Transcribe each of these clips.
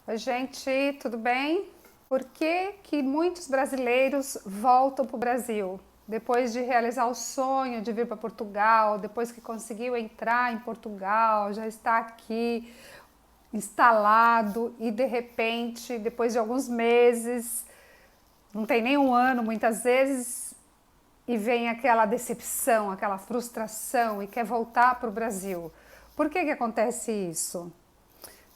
Oi, gente, tudo bem? Por que que muitos brasileiros voltam para o Brasil? Depois de realizar o sonho de vir para Portugal, depois que conseguiu entrar em Portugal, já está aqui instalado e de repente, depois de alguns meses, não tem nem um ano muitas vezes, e vem aquela decepção, aquela frustração e quer voltar para o Brasil. Por que que acontece isso?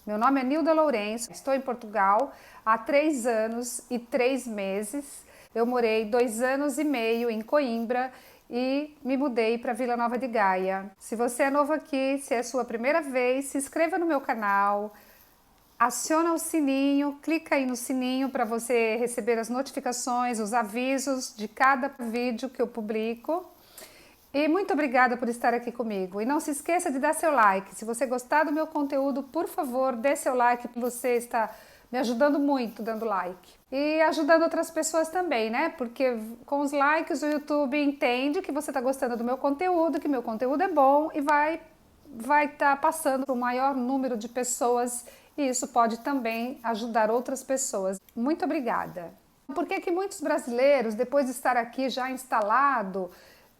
Meu nome é Nilda Lourenço, estou em Portugal há 3 anos e 3 meses. Eu morei 2 anos e meio em Coimbra e me mudei para Vila Nova de Gaia. Se você é novo aqui, se é a sua primeira vez, se inscreva no meu canal, aciona o sininho, clica aí no sininho para você receber as notificações, os avisos de cada vídeo que eu publico. E muito obrigada por estar aqui comigo. E não se esqueça de dar seu like. Se você gostar do meu conteúdo, por favor, dê seu like, porque você está me ajudando muito dando like. E ajudando outras pessoas também, né? Porque com os likes o YouTube entende que você está gostando do meu conteúdo, que meu conteúdo é bom e vai estar passando para o maior número de pessoas e isso pode também ajudar outras pessoas. Muito obrigada. Por que que muitos brasileiros, depois de estar aqui já instalado,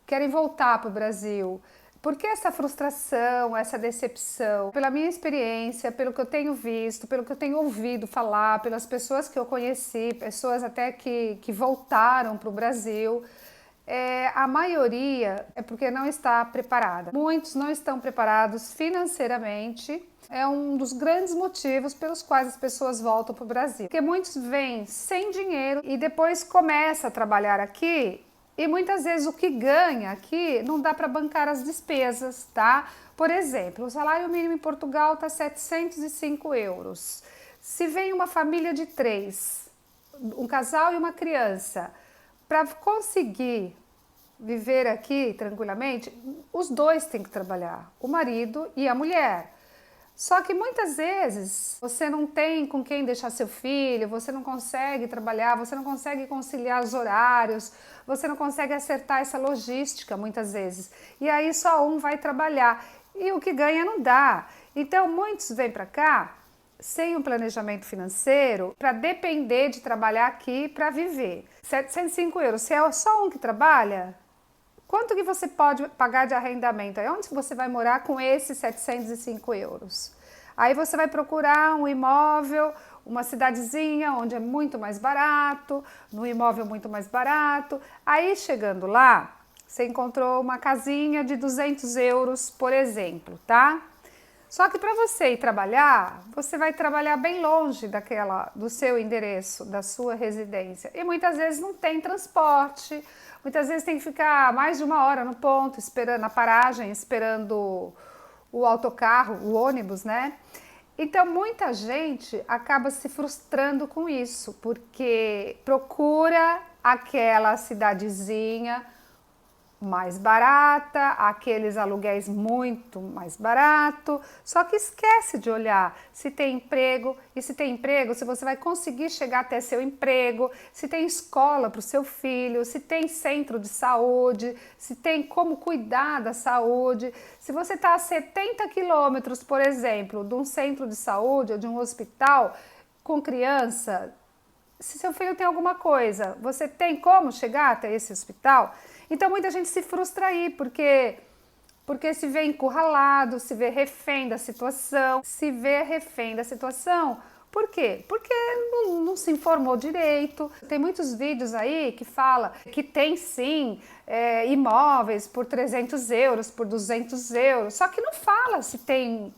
querem voltar para o Brasil? Por que essa frustração, essa decepção? Pela minha experiência, pelo que eu tenho visto, pelo que eu tenho ouvido falar, pelas pessoas que eu conheci, pessoas até que voltaram para o Brasil, a maioria é porque não está preparada. Muitos não estão preparados financeiramente. É um dos grandes motivos pelos quais as pessoas voltam para o Brasil. Porque muitos vêm sem dinheiro e depois começam a trabalhar aqui e muitas vezes o que ganha aqui não dá para bancar as despesas, tá? Por exemplo, o salário mínimo em Portugal está 705 euros. Se vem uma família de 3, um casal e uma criança, para conseguir viver aqui tranquilamente, os dois têm que trabalhar, o marido e a mulher. Só que muitas vezes você não tem com quem deixar seu filho, você não consegue trabalhar, você não consegue conciliar os horários, você não consegue acertar essa logística muitas vezes. E aí só um vai trabalhar e o que ganha não dá. Então muitos vêm para cá sem um planejamento financeiro para depender de trabalhar aqui para viver. 705 euros, se é só um que trabalha, quanto que você pode pagar de arrendamento? Aí onde você vai morar com esses 705 euros? Aí você vai procurar um imóvel, uma cidadezinha onde é muito mais barato, num imóvel muito mais barato. Aí chegando lá, você encontrou uma casinha de 200 euros, por exemplo, tá? Só que para você ir trabalhar, você vai trabalhar bem longe do seu endereço, da sua residência. E muitas vezes não tem transporte, muitas vezes tem que ficar mais de 1 hora no ponto, esperando na paragem, esperando o autocarro, o ônibus, né? Então muita gente acaba se frustrando com isso, porque procura aquela cidadezinha mais barata, aqueles aluguéis muito mais barato, só que esquece de olhar se tem emprego, e se tem emprego, se você vai conseguir chegar até seu emprego, se tem escola para o seu filho, se tem centro de saúde, se tem como cuidar da saúde, se você está a 70 quilômetros, por exemplo, de um centro de saúde ou de um hospital com criança, se seu filho tem alguma coisa, você tem como chegar até esse hospital? Então muita gente se frustra aí, porque se vê encurralado, se vê refém da situação. Por quê? Porque não se informou direito. Tem muitos vídeos aí que fala que tem sim imóveis por 300 euros, por 200 euros, só que não fala se tem.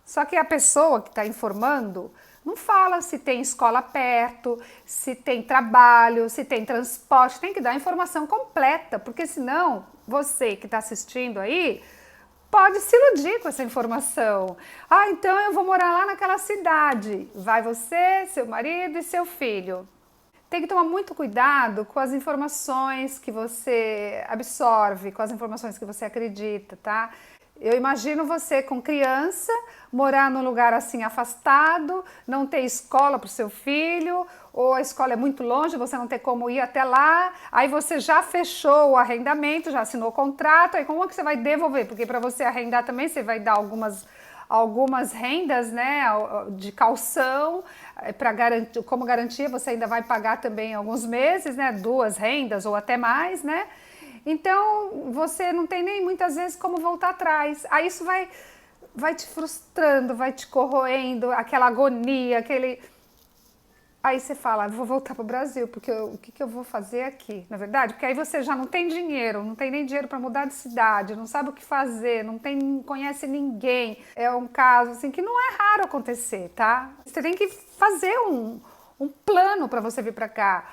Só que a pessoa que está informando não fala se tem escola perto, se tem trabalho, se tem transporte, tem que dar a informação completa, porque senão você que está assistindo aí pode se iludir com essa informação. Ah, então eu vou morar lá naquela cidade. Vai você, seu marido e seu filho. Tem que tomar muito cuidado com as informações que você absorve, com as informações que você acredita, tá? Eu imagino você com criança, morar num lugar assim afastado, não ter escola para o seu filho, ou a escola é muito longe, você não tem como ir até lá, aí você já fechou o arrendamento, já assinou o contrato, aí como é que você vai devolver? Porque para você arrendar também você vai dar algumas rendas, né, de caução, para garantir, como garantia você ainda vai pagar também alguns meses, né, 2 rendas ou até mais, né? Então você não tem nem muitas vezes como voltar atrás. Aí isso vai te frustrando, vai te corroendo, aquela agonia, aquele... Aí você fala, vou voltar para o Brasil, porque o que eu vou fazer aqui, na verdade? Porque aí você já não tem dinheiro, não tem nem dinheiro para mudar de cidade, não sabe o que fazer, não conhece ninguém. É um caso assim que não é raro acontecer, tá? Você tem que fazer um plano para você vir para cá.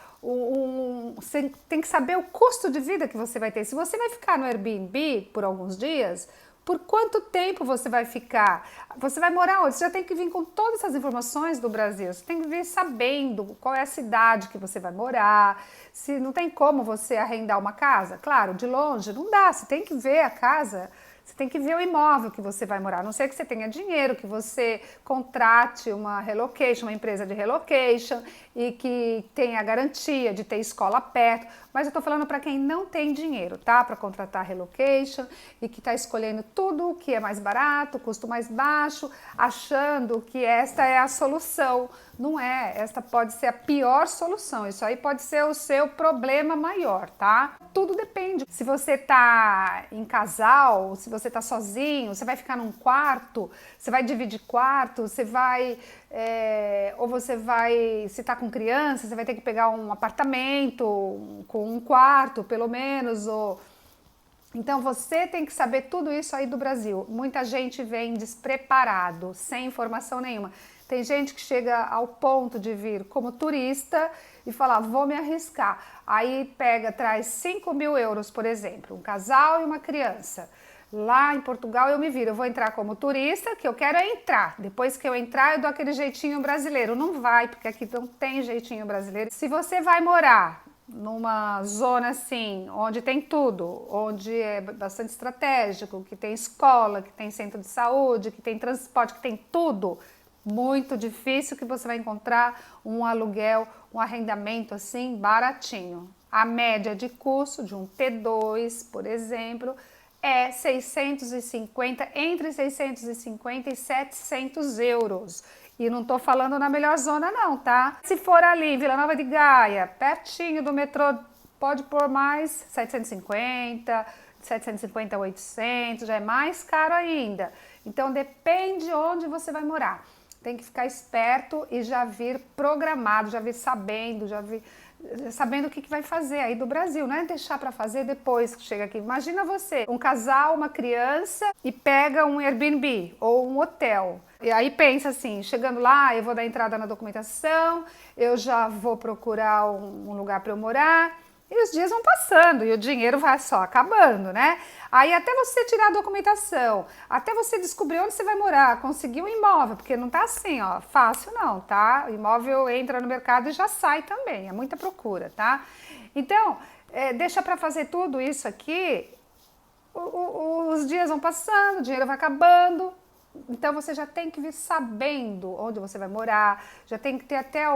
Você tem que saber o custo de vida que você vai ter. Se você vai ficar no Airbnb por alguns dias, por quanto tempo você vai ficar? Você vai morar onde? Você já tem que vir com todas essas informações do Brasil. Você tem que vir sabendo qual é a cidade que você vai morar. Se não tem como você arrendar uma casa, claro, de longe não dá. Você tem que ver a casa. Você tem que ver o imóvel que você vai morar. A não ser que você tenha dinheiro, que você contrate uma relocation, uma empresa de relocation e que tenha a garantia de ter escola perto. Mas eu tô falando para quem não tem dinheiro, tá? Para contratar relocation e que está escolhendo tudo que é mais barato, custo mais baixo, achando que esta é a solução. Não é, esta pode ser a pior solução. Isso aí pode ser o seu problema maior, tá? Tudo depende. Se você tá em casal, se você tá sozinho, você vai ficar num quarto, você vai dividir quarto, você vai... ou você vai, se tá com criança, você vai ter que pegar um apartamento com um quarto, pelo menos, ou... Então você tem que saber tudo isso aí do Brasil. Muita gente vem despreparado, sem informação nenhuma. Tem gente que chega ao ponto de vir como turista e falar, vou me arriscar. Aí traz 5.000 euros, por exemplo, um casal e uma criança. Lá em Portugal eu me viro, eu vou entrar como turista, que eu quero é entrar. Depois que eu entrar, eu dou aquele jeitinho brasileiro. Não vai, porque aqui não tem jeitinho brasileiro. Se você vai morar numa zona assim, onde tem tudo, onde é bastante estratégico, que tem escola, que tem centro de saúde, que tem transporte, que tem tudo, muito difícil que você vai encontrar um aluguel, um arrendamento assim baratinho. A média de custo de um T2, por exemplo, é 650, entre 650 e 700 euros. E não tô falando na melhor zona não, tá? Se for ali em Vila Nova de Gaia, pertinho do metrô, pode pôr mais 750, 750 a 800, já é mais caro ainda. Então depende onde você vai morar. Tem que ficar esperto e já vir programado, já vir sabendo, sabendo o que vai fazer aí do Brasil, não é deixar para fazer depois que chega aqui. Imagina você, um casal, uma criança e pega um Airbnb ou um hotel. E aí pensa assim, chegando lá, eu vou dar entrada na documentação, eu já vou procurar um lugar para eu morar. E os dias vão passando e o dinheiro vai só acabando, né? Aí até você tirar a documentação, até você descobrir onde você vai morar, conseguir um imóvel, porque não tá assim, ó, fácil não, tá? O imóvel entra no mercado e já sai também, é muita procura, tá? Então, deixa para fazer tudo isso aqui, os dias vão passando, o dinheiro vai acabando. Então você já tem que vir sabendo onde você vai morar, já tem que ter até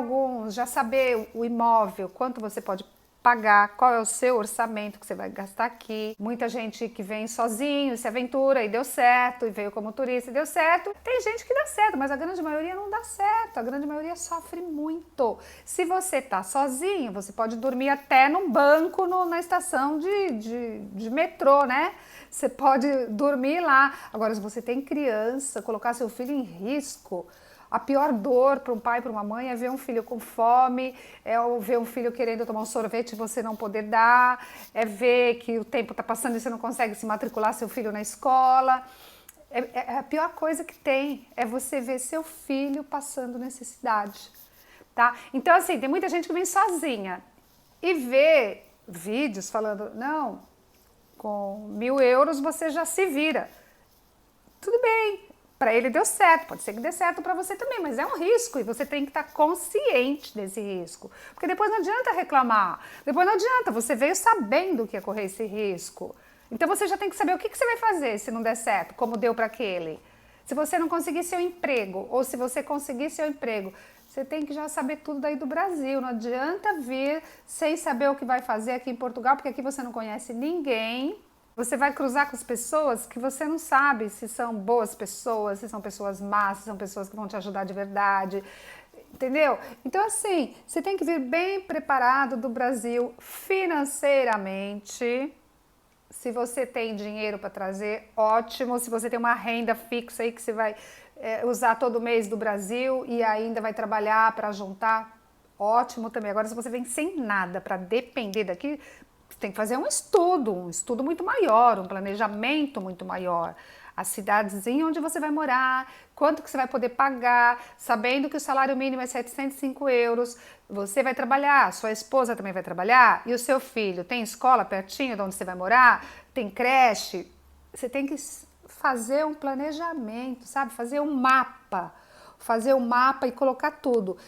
já saber o imóvel, quanto você pode pagar, qual é o seu orçamento que você vai gastar aqui. Muita gente que vem sozinho, se aventura e deu certo, e veio como turista e deu certo. Tem gente que dá certo, mas a grande maioria não dá certo, a grande maioria sofre muito. Se você tá sozinho, você pode dormir até num banco na estação de metrô, né? Você pode dormir lá. Agora, se você tem criança, colocar seu filho em risco, a pior dor para um pai e para uma mãe é ver um filho com fome, é ver um filho querendo tomar um sorvete e você não poder dar, é ver que o tempo está passando e você não consegue se matricular seu filho na escola. A pior coisa que tem é você ver seu filho passando necessidade, tá? Então, assim, tem muita gente que vem sozinha e vê vídeos falando, não, com 1.000 euros você já se vira. Tudo bem. Para ele deu certo, pode ser que dê certo para você também, mas é um risco e você tem que estar consciente desse risco. Porque depois não adianta reclamar, depois não adianta, você veio sabendo que ia correr esse risco. Então você já tem que saber o que você vai fazer se não der certo, como deu para aquele. Se você não conseguir seu emprego, ou se você conseguir seu emprego, você tem que já saber tudo daí do Brasil. Não adianta vir sem saber o que vai fazer aqui em Portugal, porque aqui você não conhece ninguém. Você vai cruzar com as pessoas que você não sabe se são boas pessoas, se são pessoas más, se são pessoas que vão te ajudar de verdade, entendeu? Então, assim, você tem que vir bem preparado do Brasil financeiramente. Se você tem dinheiro para trazer, ótimo. Se você tem uma renda fixa aí que você vai usar todo mês do Brasil e ainda vai trabalhar para juntar, ótimo também. Agora, se você vem sem nada para depender daqui, você tem que fazer um estudo muito maior, um planejamento muito maior. A cidadezinha onde você vai morar, quanto que você vai poder pagar, sabendo que o salário mínimo é 705 euros, você vai trabalhar, sua esposa também vai trabalhar, e o seu filho tem escola pertinho de onde você vai morar, tem creche, você tem que fazer um planejamento, sabe? Fazer um mapa e colocar tudo.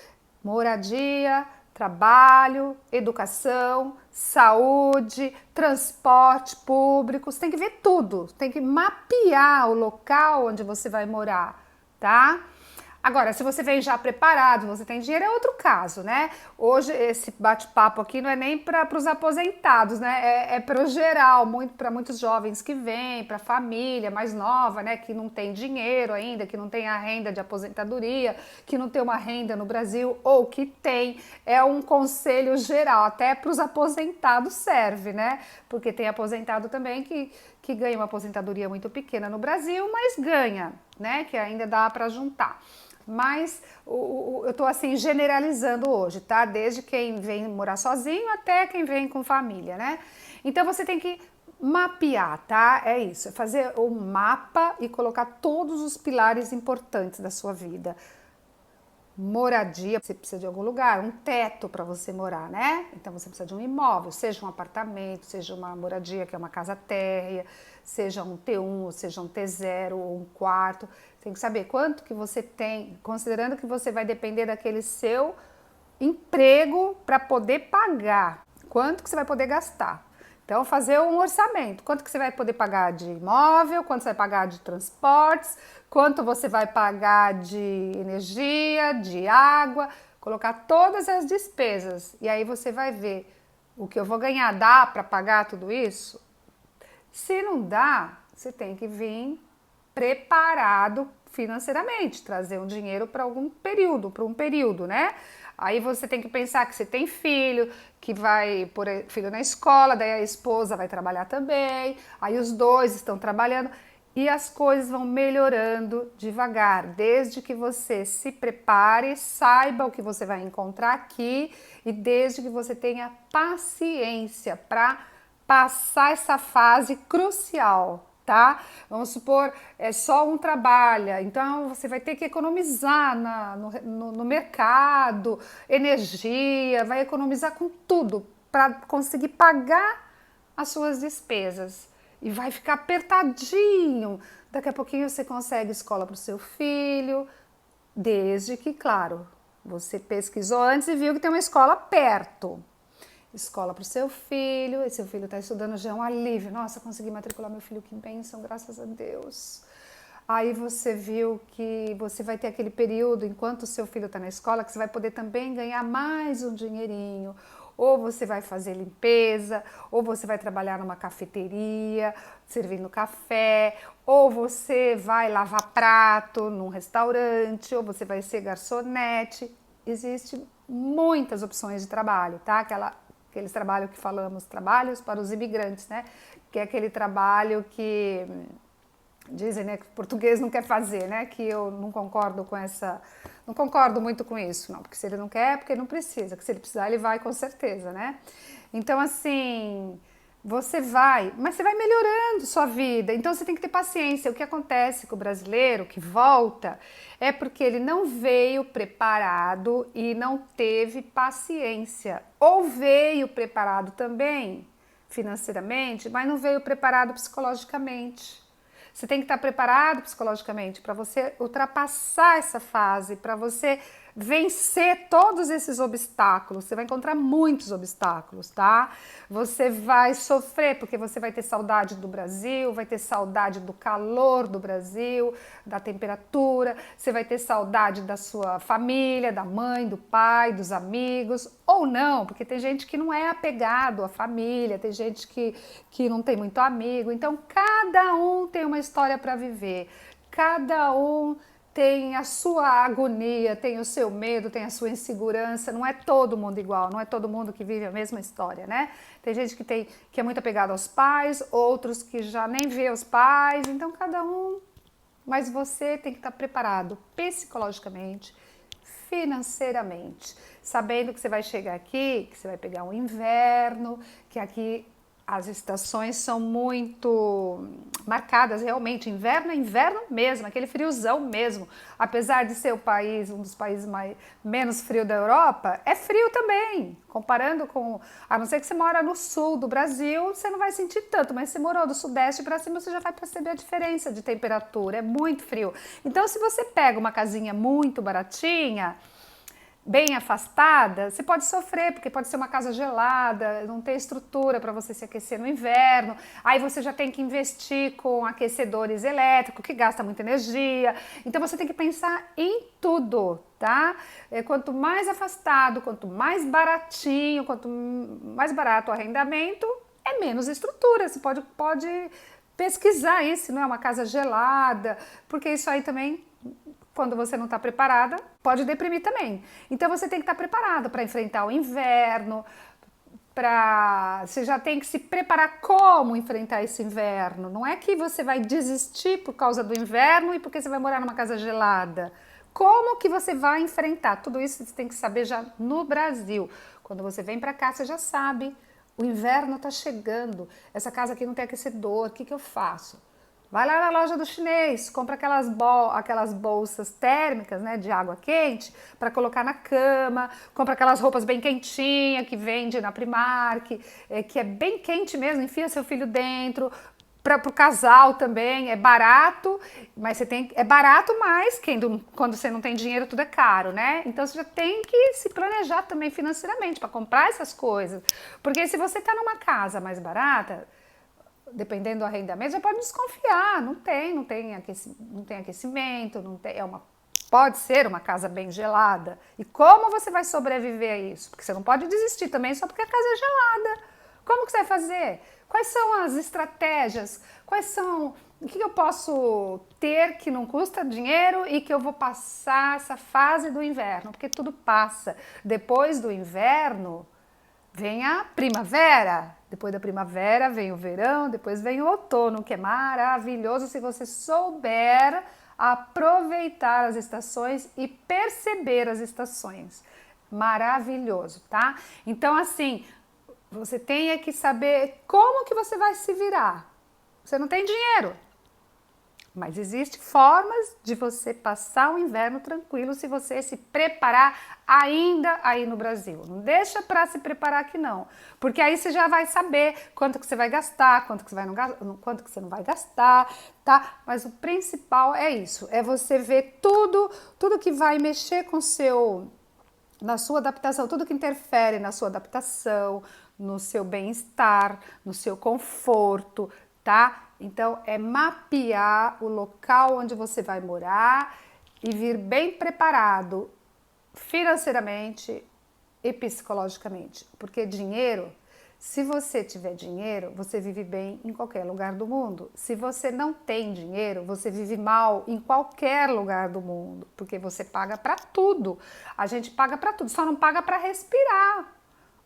Moradia, trabalho, educação, saúde, transporte público, você tem que ver tudo, tem que mapear o local onde você vai morar, tá? Agora, se você vem já preparado, você tem dinheiro, é outro caso, né? Hoje, esse bate-papo aqui não é nem para os aposentados, né? É para o geral, para muitos jovens que vêm, para a família mais nova, né? Que não tem dinheiro ainda, que não tem a renda de aposentadoria, que não tem uma renda no Brasil, ou que tem. É um conselho geral, até para os aposentados serve, né? Porque tem aposentado também que ganha uma aposentadoria muito pequena no Brasil, mas ganha, né? Que ainda dá para juntar. Mas eu tô assim generalizando hoje, tá? Desde quem vem morar sozinho até quem vem com família, né? Então você tem que mapear, tá? É isso, é fazer o mapa e colocar todos os pilares importantes da sua vida. Moradia, você precisa de algum lugar, um teto para você morar, né? Então você precisa de um imóvel, seja um apartamento, seja uma moradia que é uma casa térrea, seja um T1, seja um T0 ou um quarto. Tem que saber quanto que você tem, considerando que você vai depender daquele seu emprego para poder pagar, quanto que você vai poder gastar. Então, fazer um orçamento, quanto que você vai poder pagar de imóvel, quanto você vai pagar de transportes, quanto você vai pagar de energia, de água, colocar todas as despesas. E aí você vai ver o que eu vou ganhar, dá para pagar tudo isso? Se não dá, você tem que vir preparado financeiramente, trazer um dinheiro para um período, né? Aí você tem que pensar que você tem filho, que vai pôr filho na escola, daí a esposa vai trabalhar também, aí os dois estão trabalhando e as coisas vão melhorando devagar, desde que você se prepare, saiba o que você vai encontrar aqui e desde que você tenha paciência para passar essa fase crucial. Tá? Vamos supor, é só um trabalha, então você vai ter que economizar no mercado, energia, vai economizar com tudo para conseguir pagar as suas despesas e vai ficar apertadinho. Daqui a pouquinho você consegue escola para o seu filho, desde que, claro, você pesquisou antes e viu que tem uma escola perto. Escola para o seu filho, e seu filho está estudando, já é um alívio. Nossa, consegui matricular meu filho, que bênção, graças a Deus. Aí você viu que você vai ter aquele período, enquanto o seu filho está na escola, que você vai poder também ganhar mais um dinheirinho. Ou você vai fazer limpeza, ou você vai trabalhar numa cafeteria, servindo café, ou você vai lavar prato num restaurante, ou você vai ser garçonete. Existem muitas opções de trabalho, tá? Aqueles trabalhos que falamos, trabalhos para os imigrantes, né? Que é aquele trabalho que dizem, né, que o português não quer fazer, né? Que eu não concordo com não concordo muito com isso, não. Porque se ele não quer, é porque ele não precisa. Que se ele precisar, ele vai com certeza, né? Então, assim, você vai, mas você vai melhorando sua vida. Então, você tem que ter paciência. O que acontece com o brasileiro que volta é porque ele não veio preparado e não teve paciência. Ou veio preparado também financeiramente, mas não veio preparado psicologicamente. Você tem que estar preparado psicologicamente para você ultrapassar essa fase, para você vencer todos esses obstáculos. Você vai encontrar muitos obstáculos, tá? Você vai sofrer porque você vai ter saudade do Brasil, vai ter saudade do calor do Brasil, da temperatura, você vai ter saudade da sua família, da mãe, do pai, dos amigos, ou não, porque tem gente que não é apegado à família, tem gente que não tem muito amigo. Então, cada um tem uma história para viver, cada um tem a sua agonia, tem o seu medo, tem a sua insegurança. Não é todo mundo igual, não é todo mundo que vive a mesma história, né? Tem gente que é muito apegado aos pais, outros que já nem vê os pais, então cada um. Mas você tem que estar preparado psicologicamente, financeiramente, sabendo que você vai chegar aqui, que você vai pegar um inverno, que aqui as estações são muito marcadas, realmente. Inverno é inverno mesmo, aquele friozão mesmo. Apesar de ser o país, um dos países menos frio da Europa, é frio também. Comparando com, a não ser que você mora no sul do Brasil, você não vai sentir tanto, mas se morou do sudeste para cima, você já vai perceber a diferença de temperatura, é muito frio. Então, se você pega uma casinha muito baratinha, bem afastada, você pode sofrer, porque pode ser uma casa gelada, não tem estrutura para você se aquecer no inverno, aí você já tem que investir com aquecedores elétricos, que gasta muita energia, então você tem que pensar em tudo, tá? Quanto mais afastado, quanto mais baratinho, quanto mais barato o arrendamento, é menos estrutura, você pode pesquisar isso, não é uma casa gelada, porque isso aí também, quando você não está preparada, pode deprimir também. Então você tem que estar preparado para enfrentar o inverno, você já tem que se preparar como enfrentar esse inverno. Não é que você vai desistir por causa do inverno e porque você vai morar numa casa gelada. Como que você vai enfrentar? Tudo isso você tem que saber já no Brasil. Quando você vem para cá, você já sabe. O inverno está chegando. Essa casa aqui não tem aquecedor. O que eu faço? Vai lá na loja do chinês, compra aquelas bolsas térmicas, né, de água quente, para colocar na cama, compra aquelas roupas bem quentinhas que vende na Primark, que é bem quente mesmo, enfia seu filho dentro, para o casal também, é barato, mas é barato, mas quando você não tem dinheiro tudo é caro, né? Então você já tem que se planejar também financeiramente para comprar essas coisas, porque se você está numa casa mais barata, dependendo do arrendamento, já pode desconfiar, não tem aquecimento, pode ser uma casa bem gelada. E como você vai sobreviver a isso? Porque você não pode desistir também só porque a casa é gelada. Como que você vai fazer? Quais são as estratégias? O que eu posso ter que não custa dinheiro e que eu vou passar essa fase do inverno? Porque tudo passa. Depois do inverno, vem a primavera, depois da primavera vem o verão, depois vem o outono, que é maravilhoso se você souber aproveitar as estações e perceber as estações. Maravilhoso, tá? Então, assim, você tem que saber como que você vai se virar. Você não tem dinheiro, mas existem formas de você passar o inverno tranquilo se você se preparar ainda aí no Brasil. Não deixa para se preparar aqui não, porque aí você já vai saber quanto que você vai gastar, quanto que você não vai gastar, tá? Mas o principal é isso, é você ver tudo que vai mexer na sua adaptação, tudo que interfere na sua adaptação, no seu bem-estar, no seu conforto, tá? Então, é mapear o local onde você vai morar e vir bem preparado financeiramente e psicologicamente. Porque dinheiro, se você tiver dinheiro, você vive bem em qualquer lugar do mundo. Se você não tem dinheiro, você vive mal em qualquer lugar do mundo, porque você paga para tudo. A gente paga para tudo, só não paga para respirar.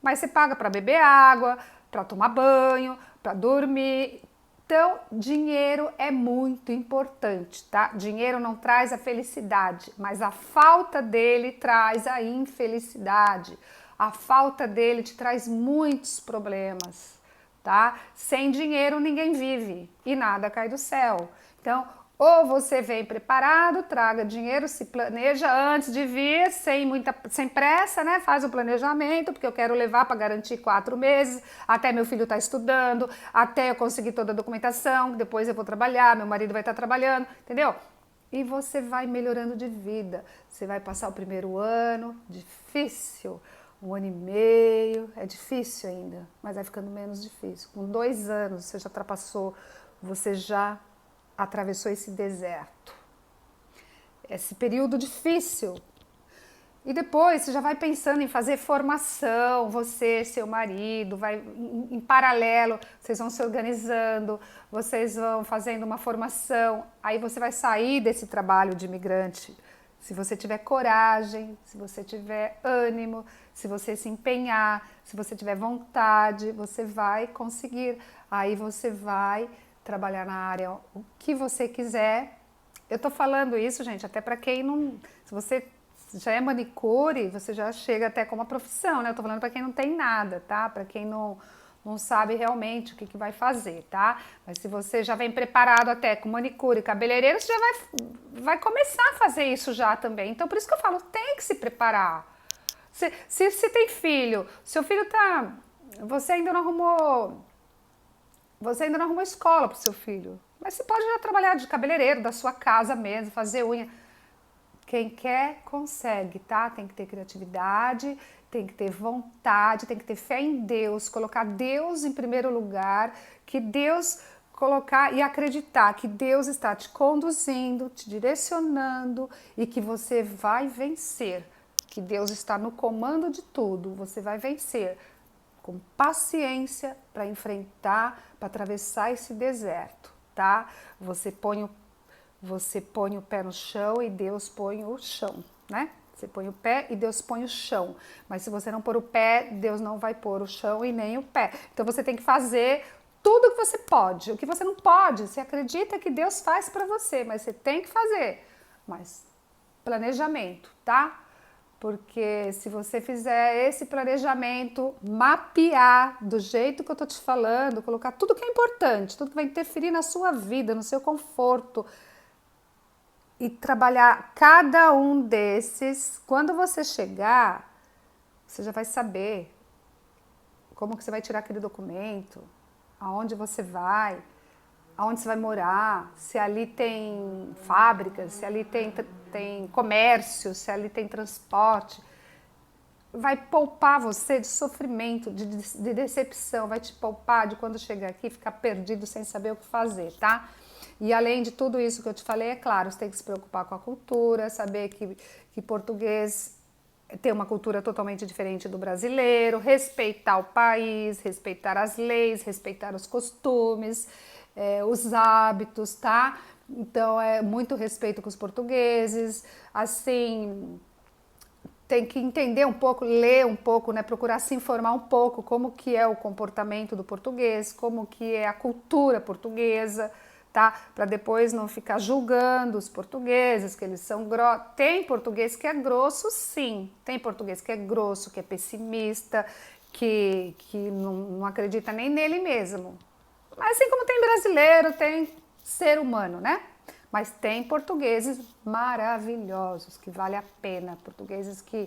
Mas você paga para beber água, para tomar banho, para dormir. Então, dinheiro é muito importante, tá? Dinheiro não traz a felicidade, mas a falta dele traz a infelicidade. A falta dele te traz muitos problemas, tá? Sem dinheiro ninguém vive e nada cai do céu. Então, ou você vem preparado, traga dinheiro, se planeja antes de vir, sem pressa, né? Faz o planejamento, porque eu quero levar para garantir 4 meses, até meu filho tá estudando, até eu conseguir toda a documentação, depois eu vou trabalhar, meu marido vai estar trabalhando, entendeu? e você vai melhorando de vida. Você vai passar o primeiro ano, difícil, 1 ano e meio, é difícil ainda, mas vai ficando menos difícil. Com 2 anos você já ultrapassou, você já atravessou esse deserto, esse período difícil. E depois você já vai pensando em fazer formação, você, seu marido, vai em paralelo, vocês vão se organizando, vocês vão fazendo uma formação, aí você vai sair desse trabalho de imigrante. Se você tiver coragem, se você tiver ânimo, se você se empenhar, se você tiver vontade, você vai conseguir. Aí você vai trabalhar na área o que você quiser. Eu tô falando isso, gente, até para quem não, se você já é manicure, você já chega até com uma profissão, né? Eu tô falando para quem não tem nada, tá? Para quem não sabe realmente o que vai fazer, tá? Mas se você já vem preparado até com manicure, cabeleireiro, você já vai começar a fazer isso já também. Então, por isso que eu falo, tem que se preparar. Se tem filho, seu filho tá... Você ainda não arrumou escola pro seu filho. Mas você pode já trabalhar de cabeleireiro, da sua casa mesmo, fazer unha. Quem quer, consegue, tá? Tem que ter criatividade, tem que ter vontade, tem que ter fé em Deus, colocar Deus em primeiro lugar, que Deus colocar e acreditar que Deus está te conduzindo, te direcionando e que você vai vencer, que Deus está no comando de tudo, você vai vencer com paciência para enfrentar, para atravessar esse deserto, tá? Você põe o pé no chão e Deus põe o chão, né? Você põe o pé e Deus põe o chão. Mas se você não pôr o pé, Deus não vai pôr o chão e nem o pé. Então você tem que fazer tudo o que você pode. O que você não pode, você acredita que Deus faz para você, mas você tem que fazer. Mas planejamento, tá? Porque se você fizer esse planejamento, mapear do jeito que eu tô te falando, colocar tudo que é importante, tudo que vai interferir na sua vida, no seu conforto, e trabalhar cada um desses, quando você chegar, você já vai saber como que você vai tirar aquele documento, aonde você vai, aonde você vai morar, se ali tem fábricas, se ali tem comércio, se ali tem transporte. Vai poupar você de sofrimento, de decepção, vai te poupar de quando chegar aqui ficar perdido sem saber o que fazer, tá? E além de tudo isso que eu te falei, é claro, você tem que se preocupar com a cultura, saber que português tem uma cultura totalmente diferente do brasileiro, respeitar o país, respeitar as leis, respeitar os costumes, os hábitos, tá? Então é muito respeito com os portugueses, assim, tem que entender um pouco, ler um pouco, né, procurar se informar um pouco como que é o comportamento do português, como que é a cultura portuguesa, tá? Para depois não ficar julgando os portugueses, que eles são grossos. Tem português que é grosso, sim. Tem português que é grosso, que é pessimista, que não acredita nem nele mesmo. Mas assim como tem brasileiro, tem ser humano, né? Mas tem portugueses maravilhosos, que vale a pena, portugueses que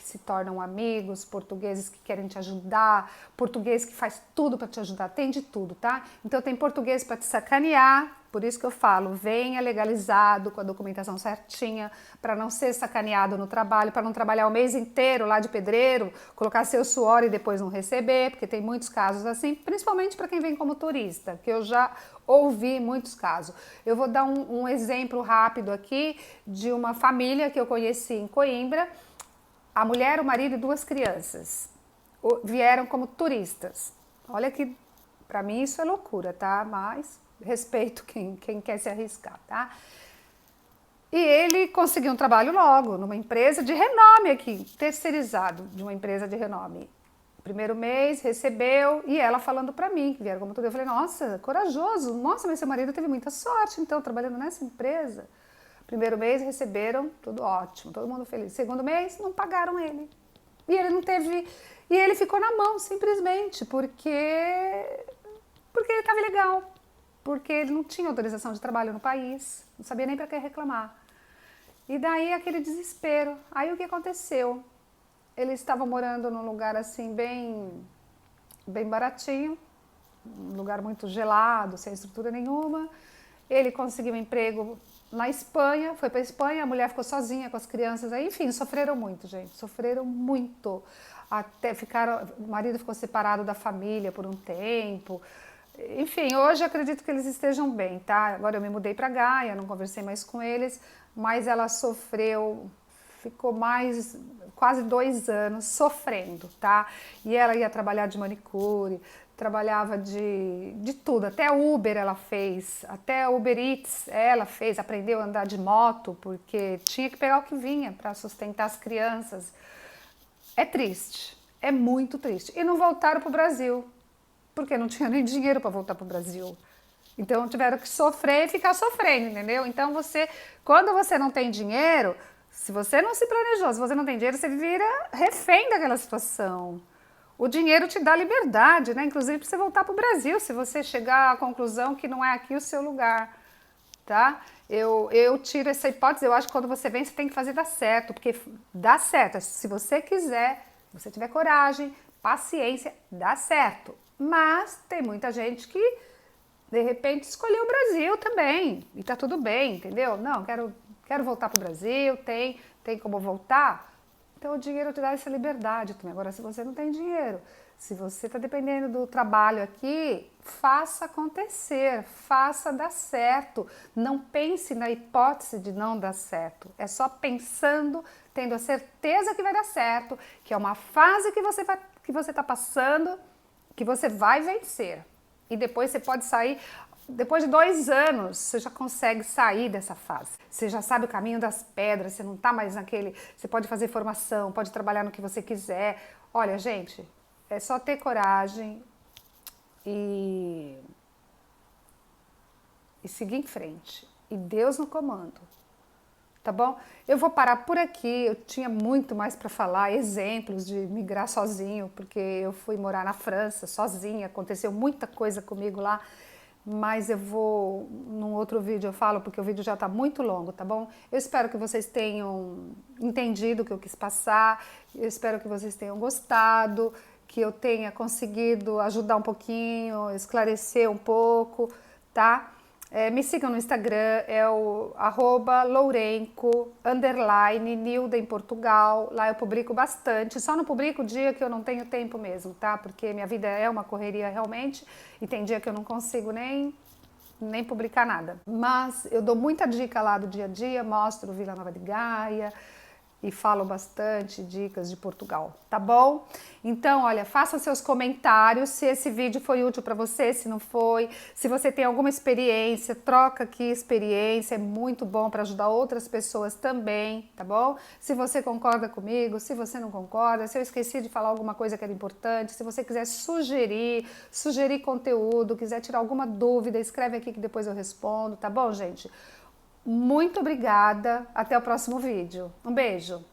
se tornam amigos, portugueses que querem te ajudar, português que faz tudo para te ajudar, tem de tudo, tá? Então tem português para te sacanear, por isso que eu falo, venha legalizado, com a documentação certinha, para não ser sacaneado no trabalho, para não trabalhar o mês inteiro lá de pedreiro, colocar seu suor e depois não receber, porque tem muitos casos assim, principalmente para quem vem como turista, que eu já ouvi muitos casos. Eu vou dar um exemplo rápido aqui de uma família que eu conheci em Coimbra. A mulher, o marido e 2 crianças vieram como turistas. Olha que, para mim, isso é loucura, tá? Mas respeito quem quer se arriscar, tá? E ele conseguiu um trabalho logo, numa empresa de renome aqui, terceirizado de uma empresa de renome. Primeiro mês, recebeu, e ela falando para mim, que vieram como tudo. Eu falei, nossa, corajoso, nossa, mas seu marido teve muita sorte, então, trabalhando nessa empresa. Primeiro mês receberam, tudo ótimo, todo mundo feliz. Segundo mês, não pagaram ele. E ele não teve. E ele ficou na mão, simplesmente, porque ele estava ilegal. Porque ele não tinha autorização de trabalho no país, não sabia nem para que reclamar. E daí aquele desespero. Aí o que aconteceu? Ele estava morando num lugar assim bem baratinho, um lugar muito gelado, sem estrutura nenhuma. Ele conseguiu um emprego na Espanha, foi para Espanha, a mulher ficou sozinha com as crianças, aí, enfim, sofreram muito, gente, sofreram muito. Até ficaram, o marido ficou separado da família por um tempo. Enfim, hoje acredito que eles estejam bem, tá? Agora eu me mudei para Gaia, não conversei mais com eles, mas ela sofreu, ficou mais quase 2 anos sofrendo, tá? E ela ia trabalhar de manicure, trabalhava de tudo, até Uber ela fez, até Uber Eats ela fez, aprendeu a andar de moto, porque tinha que pegar o que vinha para sustentar as crianças. É triste, é muito triste. E não voltaram para o Brasil, porque não tinha nem dinheiro para voltar para o Brasil. Então tiveram que sofrer e ficar sofrendo, entendeu? Então quando você não tem dinheiro, se você não se planejou, se você não tem dinheiro, você vira refém daquela situação. O dinheiro te dá liberdade, né? Inclusive para você voltar para o Brasil, se você chegar à conclusão que não é aqui o seu lugar, tá? Eu tiro essa hipótese, eu acho que quando você vem, você tem que fazer dar certo, porque dá certo. Se você quiser, se você tiver coragem, paciência, dá certo. Mas tem muita gente que, de repente, escolheu o Brasil também, e tá tudo bem, entendeu? Não, quero voltar para o Brasil, tem como voltar? Então o dinheiro te dá essa liberdade também. Agora, se você não tem dinheiro, se você está dependendo do trabalho aqui, faça acontecer, faça dar certo. Não pense na hipótese de não dar certo. É só pensando, tendo a certeza que vai dar certo, que é uma fase que você está passando, que você vai vencer. E depois você pode sair. Depois de 2 anos, você já consegue sair dessa fase. Você já sabe o caminho das pedras, você não está mais naquele... Você pode fazer formação, pode trabalhar no que você quiser. Olha, gente, é só ter coragem e seguir em frente. E Deus no comando, tá bom? Eu vou parar por aqui, eu tinha muito mais para falar, exemplos de migrar sozinho, porque eu fui morar na França sozinha, aconteceu muita coisa comigo lá. Mas eu vou, num outro vídeo eu falo, porque o vídeo já está muito longo, tá bom? Eu espero que vocês tenham entendido o que eu quis passar, eu espero que vocês tenham gostado, que eu tenha conseguido ajudar um pouquinho, esclarecer um pouco, tá? Me sigam no Instagram, é o @lourenco _Nilda em Portugal. Lá eu publico bastante, só não publico o dia que eu não tenho tempo mesmo, tá? Porque minha vida é uma correria realmente e tem dia que eu não consigo nem publicar nada. Mas eu dou muita dica lá do dia a dia, mostro Vila Nova de Gaia e falo bastante dicas de Portugal, tá bom? Então, olha, faça seus comentários se esse vídeo foi útil para você, se não foi, se você tem alguma experiência, troca aqui experiência, é muito bom para ajudar outras pessoas também, tá bom? Se você concorda comigo, se você não concorda, se eu esqueci de falar alguma coisa que era importante, se você quiser sugerir conteúdo, quiser tirar alguma dúvida, escreve aqui que depois eu respondo, tá bom, gente? Muito obrigada, até o próximo vídeo. Um beijo!